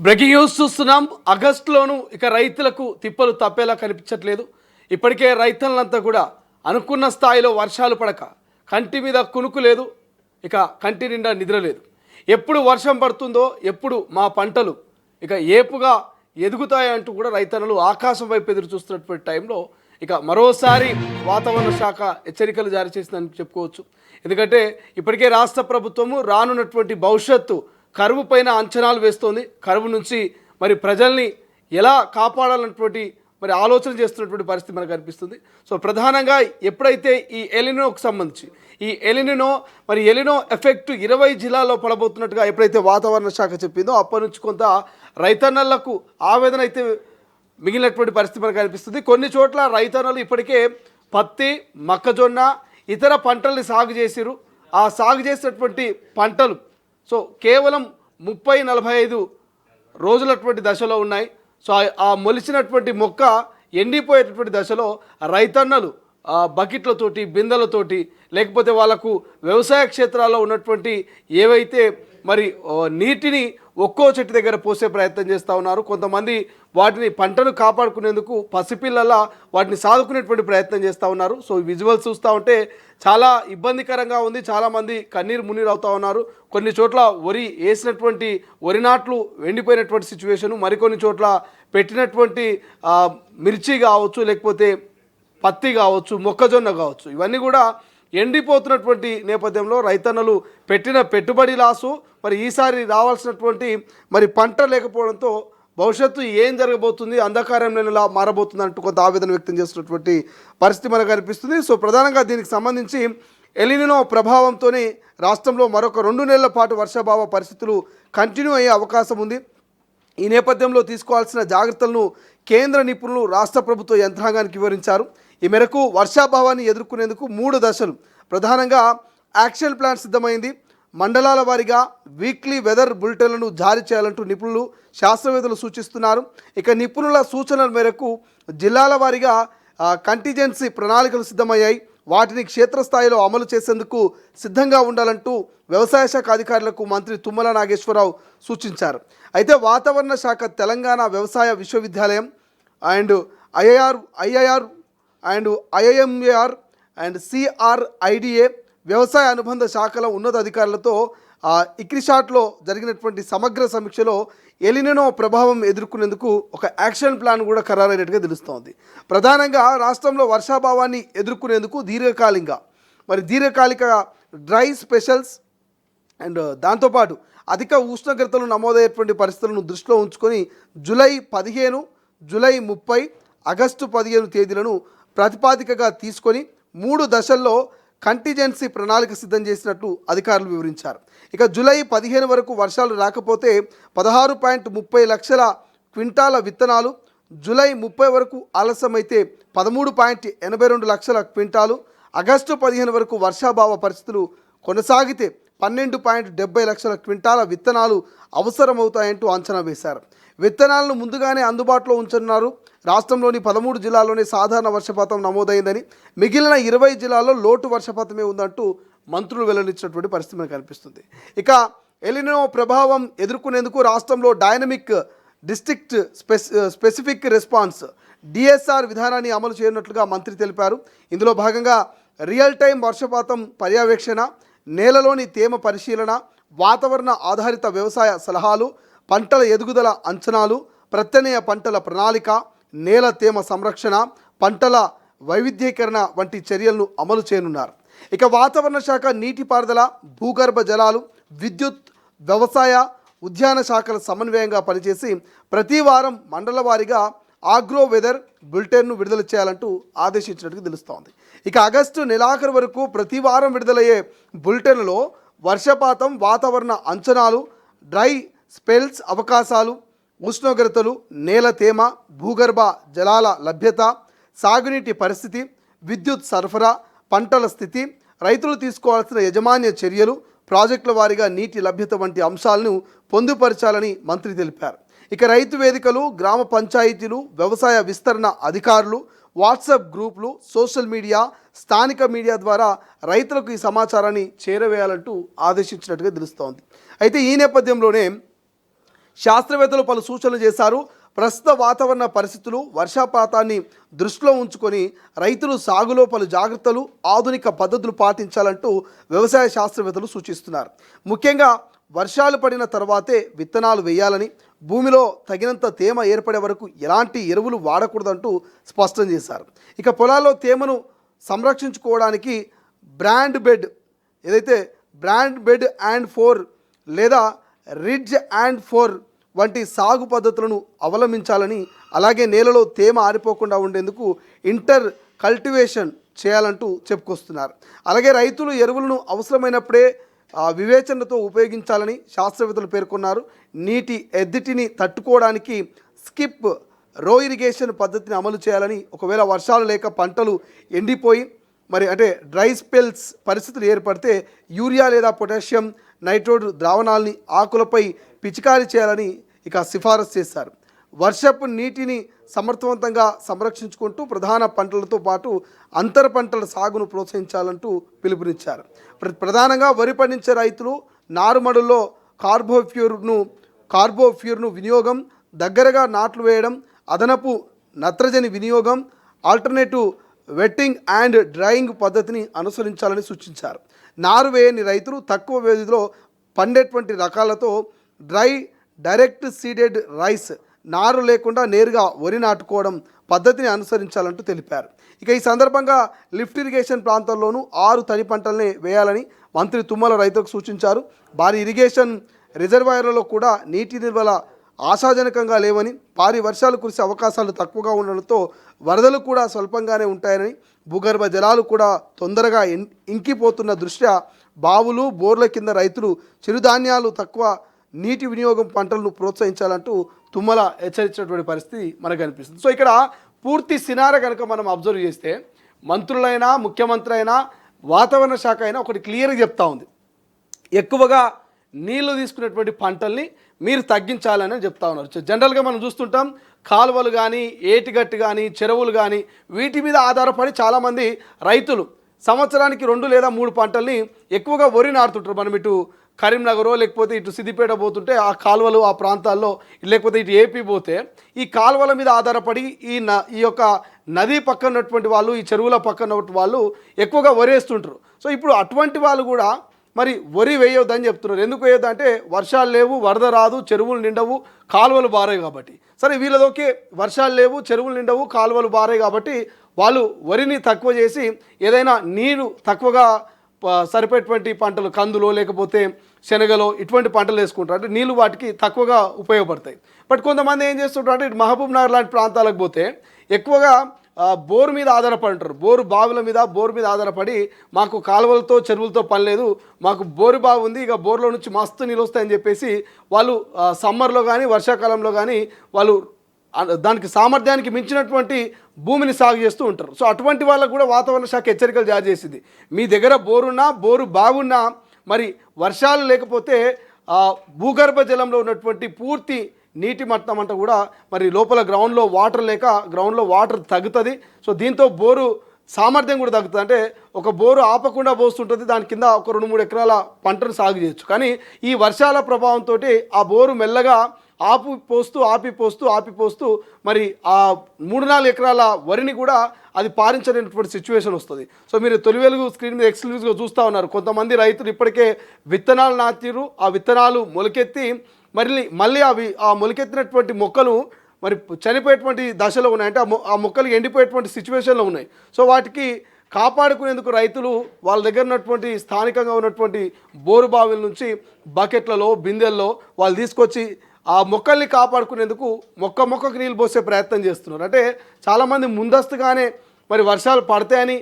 Breaking news చూస్తున్నాం. ఆగస్టులోనూ ఇక రైతులకు తిప్పలు తప్పేలా కనిపించట్లేదు. ఇప్పటికే రైతులంతా కూడా అనుకున్న స్థాయిలో వర్షాలు పడక కంటి మీద కునుకు లేదు, ఇక కంటి నిండా నిద్ర లేదు. ఎప్పుడు వర్షం పడుతుందో, ఎప్పుడు మా పంటలు ఇక ఏపుగా ఎదుగుతాయంటూ కూడా రైతన్నలు ఆకాశం వైపు ఎదురు చూస్తున్నటువంటి టైంలో ఇక మరోసారి వాతావరణ శాఖ హెచ్చరికలు జారీ చేసిందని చెప్పుకోవచ్చు. ఎందుకంటే ఇప్పటికే రాష్ట్ర ప్రభుత్వము రానున్నటువంటి భవిష్యత్తు కరువు పైన అంచనాలు వేస్తోంది. కరువు నుంచి మరి ప్రజల్ని ఎలా కాపాడాలన్నటువంటి మరి ఆలోచన చేస్తున్నటువంటి పరిస్థితి మనకు కనిపిస్తుంది. సో ప్రధానంగా ఎప్పుడైతే ఈ ఎలినోకు సంబంధించి ఈ ఎలినో ఎఫెక్ట్ 20 జిల్లాల్లో పడబోతున్నట్టుగా ఎప్పుడైతే వాతావరణ శాఖ చెప్పిందో అప్పటి నుంచి కొంత రైతన్నలకు ఆవేదన అయితే మిగిలినటువంటి పరిస్థితి మనకు కనిపిస్తుంది. కొన్ని చోట్ల రైతన్నలు ఇప్పటికే పత్తి, మొక్కజొన్న, ఇతర పంటల్ని సాగు చేసిరు. ఆ సాగు చేసినటువంటి పంటలు సో కేవలం 30-45 రోజులటువంటి దశలో ఉన్నాయి. సో ఆ మొలిచినటువంటి మొక్క ఎండిపోయేటటువంటి దశలో రైతన్నలు బకెట్లతోటి, బిందెలతోటి, లేకపోతే వాళ్ళకు వ్యవసాయ క్షేత్రాల్లో ఉన్నటువంటి ఏవైతే మరి నీటిని ఒక్కో చెట్టు దగ్గర పోసే ప్రయత్నం చేస్తూ ఉన్నారు. కొంతమంది వాటిని పంటను కాపాడుకునేందుకు పసిపిల్లల వాటిని సాదుకునేటువంటి ప్రయత్నం చేస్తూ ఉన్నారు. సో ఈ విజువల్స్ చూస్తూ ఉంటే చాలా ఇబ్బందికరంగా ఉంది. చాలామంది కన్నీరు మున్నీరు అవుతూ ఉన్నారు. కొన్ని చోట్ల వేసినటువంటి వరి నాట్లు ఎండిపోయినటువంటి సిచ్యువేషను, మరికొన్ని చోట్ల పెట్టినటువంటి మిర్చి కావచ్చు, లేకపోతే పత్తి కావచ్చు, మొక్కజొన్న కావచ్చు, ఇవన్నీ కూడా ఎండిపోతున్నటువంటి నేపథ్యంలో రైతన్నలు పెట్టిన పెట్టుబడి లాసు, మరి ఈసారి రావాల్సినటువంటి మరి పంట లేకపోవడంతో భవిష్యత్తు ఏం జరగబోతుంది, అంధకారంలో మారబోతుంది అంటూ కొంత ఆవేదన వ్యక్తం చేస్తున్నటువంటి పరిస్థితి మనకు కనిపిస్తుంది. సో ప్రధానంగా దీనికి సంబంధించి ఎలినో ప్రభావంతోనే రాష్ట్రంలో మరొక 2 నెలల పాటు వర్షాభావ పరిస్థితులు కంటిన్యూ అయ్యే అవకాశం ఉంది. ఈ నేపథ్యంలో తీసుకోవాల్సిన జాగ్రత్తలను కేంద్ర నిపుణులు రాష్ట్ర ప్రభుత్వ యంత్రాంగానికి వివరించారు. ఈ మేరకు వర్షాభావాన్ని ఎదుర్కొనేందుకు 3 దశలు ప్రధానంగా యాక్షన్ ప్లాన్ సిద్ధమైంది. మండలాల వారీగా వీక్లీ వెదర్ బులెటిన్లను జారీ చేయాలంటూ నిపుణులు, శాస్త్రవేత్తలు సూచిస్తున్నారు. ఇక నిపుణుల సూచనల మేరకు జిల్లాల వారీగా కంటిజెన్సీ ప్రణాళికలు సిద్ధమయ్యాయి. వాటిని క్షేత్రస్థాయిలో అమలు చేసేందుకు సిద్ధంగా ఉండాలంటూ వ్యవసాయ శాఖ అధికారులకు మంత్రి తుమ్మల నాగేశ్వరరావు సూచించారు. అయితే వాతావరణ శాఖ, తెలంగాణ వ్యవసాయ విశ్వవిద్యాలయం అండ్ ఐఐఆర్ అండ్ ఐఐఎంఏఆర్ అండ్ సిఆర్ఐడిఏ వ్యవసాయ అనుబంధ శాఖల ఉన్నత అధికారులతో ఇక్రిషాట్లో జరిగినటువంటి సమగ్ర సమీక్షలో ఎలినో ప్రభావం ఎదుర్కొనేందుకు ఒక యాక్షన్ ప్లాన్ కూడా ఖరారైనట్టుగా తెలుస్తోంది. ప్రధానంగా రాష్ట్రంలో వర్షాభావాన్ని ఎదుర్కొనేందుకు దీర్ఘకాలిక డ్రై స్పెషల్స్ అండ్ దాంతోపాటు అధిక ఉష్ణోగ్రతలు నమోదయ్యేటువంటి పరిస్థితులను దృష్టిలో ఉంచుకొని జూలై 15, జూలై 30, ఆగస్టు 15 తేదీలను ప్రతిపాదికగా తీసుకొని 3 దశల్లో కంటిజెన్సీ ప్రణాళిక సిద్ధం చేసినట్లు అధికారులు వివరించారు. ఇక జూలై 15 వరకు వర్షాలు రాకపోతే 16.30 లక్షల క్వింటాల విత్తనాలు, జూలై 30 వరకు ఆలస్యమైతే 13.82 లక్షల క్వింటాలు, ఆగస్టు 15 వరకు వర్షాభావ పరిస్థితులు కొనసాగితే 12.70 లక్షల క్వింటాల విత్తనాలు అవసరమవుతాయంటూ అంచనా వేశారు. విత్తనాలను ముందుగానే అందుబాటులో ఉంచనున్నారు. రాష్ట్రంలోని 13 జిల్లాల్లోనే సాధారణ వర్షపాతం నమోదైందని, మిగిలిన 20 జిల్లాల్లో లోటు వర్షపాతమే ఉందంటూ మంత్రులు వెల్లడించినటువంటి పరిస్థితి మనకు కనిపిస్తుంది. ఇక ఎలినో ప్రభావం ఎదుర్కొనేందుకు రాష్ట్రంలో dynamic district specific response DSR విధానాన్ని అమలు చేయనున్నట్లుగా మంత్రి తెలిపారు. ఇందులో భాగంగా రియల్ టైం వర్షపాతం పర్యవేక్షణ, నేలలోని తేమ పరిశీలన, వాతావరణ ఆధారిత వ్యవసాయ సలహాలు, పంటల ఎదుగుదల అంచనాలు, ప్రత్యామ్నాయ పంటల ప్రణాళిక, నేల తేమ సంరక్షణ, పంటల వైవిధ్యీకరణ వంటి చర్యలను అమలు చేయనున్నారు. ఇక వాతావరణ శాఖ నీటిపారుదల, భూగర్భ జలాలు, విద్యుత్, వ్యవసాయ, ఉద్యాన శాఖల సమన్వయంగా పనిచేసి ప్రతి వారం మండల వారీగా ఆగ్రో వెదర్ బులెటిన్ను విడుదల చేయాలంటూ ఆదేశించినట్టు తెలుస్తోంది. ఇక ఆగస్టు నెలాఖరు వరకు ప్రతి వారం విడుదలయ్యే బులెటిన్లో వర్షపాతం, వాతావరణ అంచనాలు, డ్రై స్పెల్స్ అవకాశాలు, ఉష్ణోగ్రతలు, నేల తేమ, భూగర్భ జలాల లభ్యత, సాగునీటి పరిస్థితి, విద్యుత్ సరఫరా, పంటల స్థితి, రైతులు తీసుకోవాల్సిన యాజమాన్య చర్యలు, ప్రాజెక్టుల వారీగా నీటి లభ్యత వంటి అంశాలను పొందుపరచాలని మంత్రి తెలిపారు. ఇక రైతు వేదికలు, గ్రామ పంచాయతీలు, వ్యవసాయ విస్తరణ అధికారులు, వాట్సాప్ గ్రూపులు, సోషల్ మీడియా, స్థానిక మీడియా ద్వారా రైతులకు ఈ సమాచారాన్ని చేరవేయాలంటూ ఆదేశించినట్టుగా తెలుస్తోంది. అయితే ఈ నేపథ్యంలోనే శాస్త్రవేత్తలు పలు సూచనలు చేశారు. ప్రస్తుత వాతావరణ పరిస్థితులు, వర్షపాతాన్ని దృష్టిలో ఉంచుకొని రైతులు సాగులో పలు జాగ్రత్తలు, ఆధునిక పద్ధతులు పాటించాలంటూ వ్యవసాయ శాస్త్రవేత్తలు సూచిస్తున్నారు. ముఖ్యంగా వర్షాలు పడిన తర్వాతే విత్తనాలు వేయాలని, భూమిలో తగినంత తేమ ఏర్పడే వరకు ఎలాంటి ఎరువులు వాడకూడదంటూ స్పష్టం చేశారు. ఇక పొలాల్లో తేమను సంరక్షించుకోవడానికి బ్రాండ్ బెడ్ అండ్ ఫోర్ లేదా రిడ్జ్ అండ్ ఫోర్ వంటి సాగు పద్ధతులను అవలంబించాలని, అలాగే నేలలో తేమ ఆరిపోకుండా ఉండేందుకు ఇంటర్ కల్టివేషన్ చేయాలంటూ చెప్పుకొస్తున్నారు. అలాగే రైతులు ఎరువులను అవసరమైనప్పుడే వివేచనతో ఉపయోగించాలని శాస్త్రవేత్తలు పేర్కొన్నారు. నీటి ఎద్దటిని తట్టుకోవడానికి స్కిప్ రో ఇరిగేషన్ పద్ధతిని అమలు చేయాలని, ఒకవేళ వర్షాలు లేక పంటలు ఎండిపోయి డ్రై స్పెల్స్ పరిస్థితులు ఏర్పడితే యూరియా లేదా పొటాషియం నైట్రోడ్ ద్రావణాలని ఆకులపై పిచికారీ చేయాలని ఇక సిఫారసు చేశారు. వర్షపు నీటిని సమర్థవంతంగా సంరక్షించుకుంటూ ప్రధాన పంటలతో పాటు అంతర పంటల సాగును ప్రోత్సహించాలంటూ పిలుపునిచ్చారు. ప్రధానంగా వరి పండించే రైతులు నారుమడుల్లో కార్బోఫ్యూర్ను వినియోగం, దగ్గరగా నాట్లు వేయడం, అదనపు నత్రజని వినియోగం, ఆల్టర్నేటివ్ వెట్టింగ్ అండ్ డ్రైయింగ్ పద్ధతిని అనుసరించాలని సూచించారు. నారు వేయని రైతులు తక్కువ వ్యవధిలో పండేటువంటి రకాలతో డైరెక్ట్ సీడెడ్ రైస్, నారు లేకుండా నేరుగా వరి నాటుకోవడం పద్ధతిని అనుసరించాలంటూ తెలిపారు. ఇక ఈ సందర్భంగా లిఫ్ట్ ఇరిగేషన్ ప్రాంతాల్లోనూ 6 తడి పంటలనే వేయాలని మంత్రి తుమ్మల రైతులకు సూచించారు. భారీ ఇరిగేషన్ రిజర్వాయర్లలో కూడా నీటి నిల్వల ఆశాజనకంగా లేవని, భారీ వర్షాలు కురిసే అవకాశాలు తక్కువగా ఉండడంతో వరదలు కూడా స్వల్పంగానే ఉంటాయని, భూగర్భ జలాలు కూడా తొందరగా ఇంకిపోతున్న దృష్ట్యా బావులు, బోర్ల కింద రైతులు చిరుధాన్యాలు, తక్కువ నీటి వినియోగం పంటలను ప్రోత్సహించాలంటూ తుమ్మల హెచ్చరించినటువంటి పరిస్థితి మనకు కనిపిస్తుంది. సో ఇక్కడ పూర్తి సినార కనుక మనం అబ్జర్వ్ చేస్తే మంత్రులైనా, ముఖ్యమంత్రి అయినా, వాతావరణ శాఖ అయినా ఒకటి క్లియర్గా చెప్తా ఉంది, ఎక్కువగా నీళ్లు తీసుకునేటువంటి పంటల్ని మీరు తగ్గించాలని చెప్తా ఉన్నారు. జనరల్గా మనం చూస్తుంటాం కాలువలు కానీ, ఏటిగట్టు కానీ, చెరువులు కానీ వీటి మీద ఆధారపడి చాలామంది రైతులు సంవత్సరానికి 2 లేదా 3 పంటల్ని ఎక్కువగా వరి నాటుతుంటారు. మనం ఇటు కరీంనగరో లేకపోతే ఇటు సిద్దిపేట పోతుంటే ఆ కాలువలు ఆ ప్రాంతాల్లో, లేకపోతే ఇటు ఏపీ పోతే ఈ కాలువల మీద ఆధారపడి ఈ యొక్క నది పక్కన ఉన్నటువంటి వాళ్ళు, ఈ చెరువుల పక్కన ఉన్నటువంటి వాళ్ళు ఎక్కువగా వరి వేస్తుంటారు. సో ఇప్పుడు అటువంటి వాళ్ళు కూడా మరి వరి వేయొద్దని చెప్తున్నారు. ఎందుకు వేయొద్దు అంటే వర్షాలు లేవు, వరద రాదు, చెరువులు నిండవు, కాలువలు బారాయి కాబట్టి. సరే వీళ్ళదోకే వర్షాలు లేవు, చెరువులు నిండవు, కాలువలు బారాయి కాబట్టి వాళ్ళు వరిని తక్కువ చేసి ఏదైనా నీరు తక్కువగా సరిపోయేటువంటి పంటలు, కందులో లేకపోతే శనగలో ఇటువంటి పంటలు వేసుకుంటారు. అంటే నీళ్ళు వాటికి తక్కువగా ఉపయోగపడతాయి. బట్ కొంతమంది ఏం చేస్తుంటారు అంటే మహబూబ్ నగర్ లాంటి ప్రాంతాలకు పోతే ఎక్కువగా బోరు మీద ఆధారపడి ఉంటారు. బావుల మీద, బోరు మీద ఆధారపడి మాకు కాలువలతో చెరువులతో పని లేదు, మాకు బోరు బావి ఉంది, ఇక బోర్లో నుంచి మస్తు నీళ్ళు వస్తాయని చెప్పేసి వాళ్ళు సమ్మర్లో కానీ వర్షాకాలంలో కానీ వాళ్ళు దానికి సామర్థ్యానికి మించినటువంటి భూమిని సాగు చేస్తూ ఉంటారు. సో అటువంటి వాళ్ళకు కూడా వాతావరణ శాఖ హెచ్చరికలు జారీ చేసింది. మీ దగ్గర బోరు బాగున్నా మరి వర్షాలు లేకపోతే భూగర్భ జలంలో ఉన్నటువంటి పూర్తి నీటి మట్టం అంతా కూడా మరి లోపల గ్రౌండ్లో వాటర్ లేక గ్రౌండ్లో వాటర్ తగ్గుతుంది. సో దీంతో బోరు సామర్థ్యం కూడా తగ్గుతుంది. అంటే ఒక బోరు ఆపకుండా పోస్తుంటుంది, దాని కింద ఒక 2-3 ఎకరాల పంటను సాగు చేయొచ్చు. కానీ ఈ వర్షాల ప్రభావంతో ఆ బోరు మెల్లగా ఆపిపోస్తూ మరి ఆ 3-4 ఎకరాల వరిని కూడా అది పారించలేనటువంటి సిచ్యువేషన్ వస్తుంది. సో మీరు తొలి వెలుగు స్క్రీన్ మీద ఎక్స్క్లూజివ్గా చూస్తూ ఉన్నారు. కొంతమంది రైతులు ఇప్పటికే విత్తనాలు నాటిరు, ఆ విత్తనాలు మొలకెత్తి మళ్ళీ ఆ మొలకెత్తినటువంటి మొక్కలు మరి చనిపోయేటువంటి దశలో ఉన్నాయి. అంటే ఆ మొక్కలు ఎండిపోయేటువంటి సిచ్యువేషన్లో ఉన్నాయి. సో వాటికి కాపాడుకునేందుకు రైతులు వాళ్ళ దగ్గర ఉన్నటువంటి స్థానికంగా ఉన్నటువంటి బోరు బావిల నుంచి బకెట్లలో, బిందెల్లో వాళ్ళు తీసుకొచ్చి ఆ మొక్కల్ని కాపాడుకునేందుకు మొక్కకు నీళ్ళు పోసే ప్రయత్నం చేస్తున్నారు. అంటే చాలామంది ముందస్తుగానే మరి వర్షాలు పడతాయని,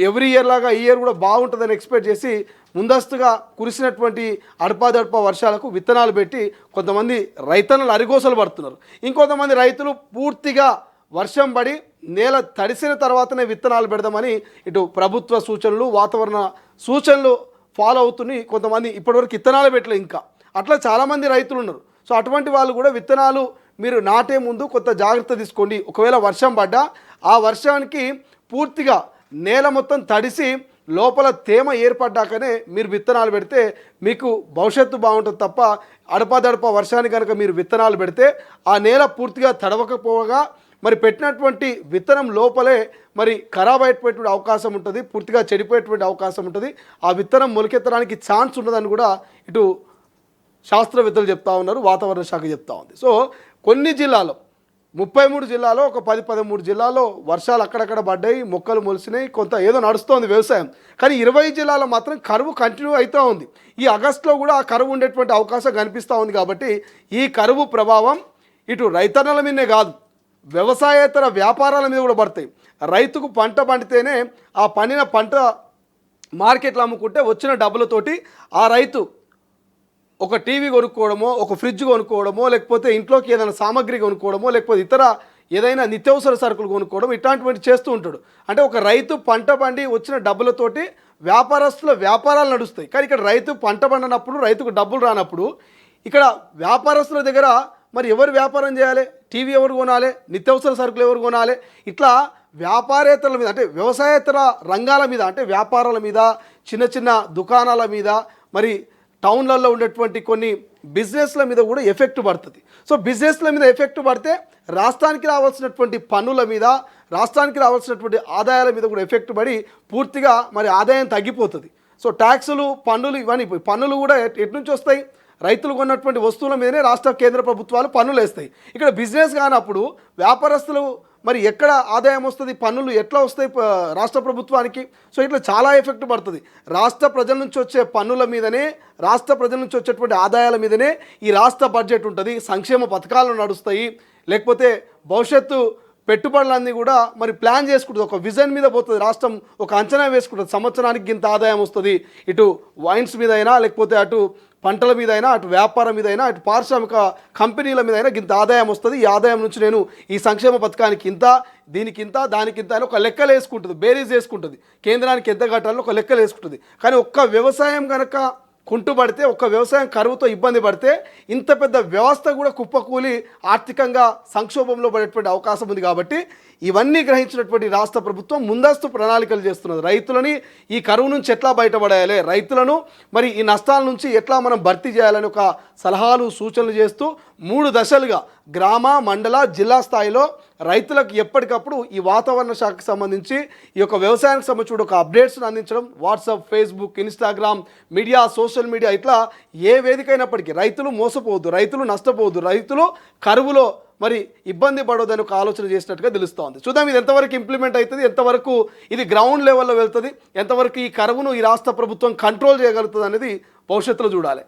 ఎవ్రీ ఇయర్ లాగా ఈ ఇయర్ కూడా బాగుంటుందని ఎక్స్పెక్ట్ చేసి ముందస్తుగా కురిసినటువంటి అడపాదడప వర్షాలకు విత్తనాలు పెట్టి కొంతమంది రైతన్నలు అరిగోసలు పడుతున్నారు. ఇంకొంతమంది రైతులు పూర్తిగా వర్షం పడి నేల తడిసిన తర్వాతనే విత్తనాలు పెడదామని ఇటు ప్రభుత్వ సూచనలు, వాతావరణ సూచనలు ఫాలో అవుతుని కొంతమంది ఇప్పటివరకు విత్తనాలు పెట్టలేదు. ఇంకా అట్లా చాలామంది రైతులు ఉన్నారు. సో అటువంటి వాళ్ళు కూడా విత్తనాలు మీరు నాటే ముందు కొంత జాగ్రత్త తీసుకోండి. ఒకవేళ వర్షం పడ్డా ఆ వర్షానికి పూర్తిగా నేల మొత్తం తడిసి లోపల తేమ ఏర్పడ్డాకనే మీరు విత్తనాలు పెడితే మీకు భవిష్యత్తు బాగుంటుంది తప్ప అడపాదడప వర్షానికి కనుక మీరు విత్తనాలు పెడితే ఆ నేల పూర్తిగా తడవకపోగా మరి పెట్టినటువంటి విత్తనం లోపలే మరి ఖరాబ్ అయిపోయేటువంటి అవకాశం ఉంటుంది, పూర్తిగా చెడిపోయేటువంటి అవకాశం ఉంటుంది. ఆ విత్తనం మొలకెత్తడానికి ఛాన్స్ ఉండదని కూడా ఇటు శాస్త్రవేత్తలు చెప్తా ఉన్నారు, వాతావరణ శాఖ చెప్తా ఉంది. సో కొన్ని జిల్లాలో 33 జిల్లాలో ఒక 10-13 జిల్లాల్లో వర్షాలు అక్కడక్కడ పడ్డాయి, మొక్కలు మొలిసినాయి, కొంత ఏదో నడుస్తోంది వ్యవసాయం. కానీ 20 జిల్లాలో మాత్రం కరువు కంటిన్యూ అవుతూ ఉంది. ఈ ఆగస్టులో కూడా ఆ కరువు ఉండేటువంటి అవకాశం కనిపిస్తూ ఉంది. కాబట్టి ఈ కరువు ప్రభావం ఇటు రైతన్నల మీదనే కాదు, వ్యవసాయేతర వ్యాపారాల మీద కూడా పడతాయి. రైతుకు పంట పండితేనే ఆ పండిన పంట మార్కెట్లో అమ్ముకుంటే వచ్చిన డబ్బులతోటి ఆ రైతు ఒక టీవీ కొనుక్కోవడమో, ఒక ఫ్రిడ్జ్ కొనుక్కోవడమో, లేకపోతే ఇంట్లోకి ఏదైనా సామాగ్రి కొనుక్కోవడమో, లేకపోతే ఇతర ఏదైనా నిత్యావసర సరుకులు కొనుక్కోవడం, ఇట్లాంటివి చేస్తూ ఉంటాడు. అంటే ఒక రైతు పంట పండి వచ్చిన డబ్బులతోటి వ్యాపారస్తుల వ్యాపారాలు నడుస్తాయి. కానీ ఇక్కడ రైతు పంట పండినప్పుడు రైతుకు డబ్బులు రానప్పుడు ఇక్కడ వ్యాపారస్తుల దగ్గర మరి ఎవరు వ్యాపారం చేయాలి? టీవీ ఎవరు కొనాలి? నిత్యావసర సరుకులు ఎవరు కొనాలి? ఇట్లా వ్యాపారేతరుల మీద అంటే వ్యవసాయేతర రంగాల మీద అంటే వ్యాపారాల మీద, చిన్న చిన్న దుకాణాల మీద, మరి టౌన్లలో ఉండేటువంటి కొన్ని బిజినెస్ల మీద కూడా ఎఫెక్ట్ పడుతుంది. సో బిజినెస్ల మీద ఎఫెక్ట్ పడితే రాష్ట్రానికి రావాల్సినటువంటి పన్నుల మీద, రాష్ట్రానికి రావాల్సినటువంటి ఆదాయాల మీద కూడా ఎఫెక్ట్ పడి పూర్తిగా మరి ఆదాయం తగ్గిపోతుంది. సో ట్యాక్సులు, పన్నులు ఇవన్నీ పన్నులు కూడా ఎటు నుంచి వస్తాయి? రైతులు కొన్నటువంటి వస్తువుల మీదనే రాష్ట్ర కేంద్ర ప్రభుత్వాలు పన్నులు వేస్తాయి. ఇక్కడ బిజినెస్ కానప్పుడు వ్యాపారస్తులు మరి ఎక్కడ ఆదాయం వస్తుంది? పన్నులు ఎట్లా వస్తాయి రాష్ట్ర ప్రభుత్వానికి? సో ఇట్లా చాలా ఎఫెక్ట్ పడుతుంది. రాష్ట్ర ప్రజల నుంచి వచ్చే పన్నుల మీదనే, రాష్ట్ర ప్రజల నుంచి వచ్చేటువంటి ఆదాయాల మీదనే ఈ రాష్ట్ర బడ్జెట్ ఉంటుంది, సంక్షేమ పథకాలు నడుస్తాయి, లేకపోతే భవిష్యత్తు పెట్టుబడులన్నీ కూడా మరి ప్లాన్ చేసుకుంటుంది. ఒక విజన్ మీద పోతుంది రాష్ట్రం, ఒక అంచనా వేసుకుంటుంది. సంవత్సరానికి ఇంత ఆదాయం వస్తుంది, ఇటు వైన్స్ మీద అయినా, లేకపోతే అటు పంటల మీద అయినా, అటు వ్యాపారం మీద అయినా, అటు పారిశ్రామిక కంపెనీల మీద అయినా ఇంత ఆదాయం వస్తుంది. ఈ ఆదాయం నుంచి నేను ఈ సంక్షేమ పథకానికి ఇంత, దీనికి ఇంత, దానికి ఇంత అని ఒక లెక్కలు వేసుకుంటుంది, బేరీజ్ వేసుకుంటుంది. కేంద్రానికి ఎంత కట్టాలో ఒక లెక్కలు వేసుకుంటుంది. కానీ ఒక్క వ్యవసాయం కనుక కుంటుపడితే, ఒక్క వ్యవసాయం కరువుతో ఇబ్బంది పడితే ఇంత పెద్ద వ్యవస్థ కూడా కుప్పకూలి ఆర్థికంగా సంక్షోభంలో పడేటువంటి అవకాశం ఉంది. కాబట్టి ఇవన్నీ గ్రహించినటువంటి రాష్ట్ర ప్రభుత్వం ముందస్తు ప్రణాళికలు చేస్తున్నది. రైతులని ఈ కరువు నుంచి ఎట్లా బయటపడేయాలి, రైతులను మరి ఈ నష్టాల నుంచి ఎట్లా మనం భర్తీ చేయాలని ఒక సలహాలు, సూచనలు చేస్తూ 3 దశలుగా గ్రామ, మండల, జిల్లా స్థాయిలో రైతులకు ఎప్పటికప్పుడు ఈ వాతావరణ శాఖకు సంబంధించి ఈ యొక్క వ్యవసాయానికి సంబంధించి ఒక అప్డేట్స్ను అందించడం, WhatsApp, Facebook, Instagram, media, social media, ఇట్లా ఏ వేదిక అయినప్పటికీ రైతులు మోసపోవద్దు, రైతులు నష్టపోవద్దు, రైతులు కరువులో మరి ఇబ్బంది పడవద్దని ఒక ఆలోచన చేసినట్టుగా తెలుస్తోంది. చూద్దాం ఇది ఎంతవరకు ఇంప్లిమెంట్ అవుతుంది, ఎంతవరకు ఇది గ్రౌండ్ లెవెల్లో వెళ్తుంది, ఎంతవరకు ఈ కరువును ఈ రాష్ట్ర ప్రభుత్వం కంట్రోల్ చేయగలుగుతుంది అనేది భవిష్యత్తులో చూడాలి.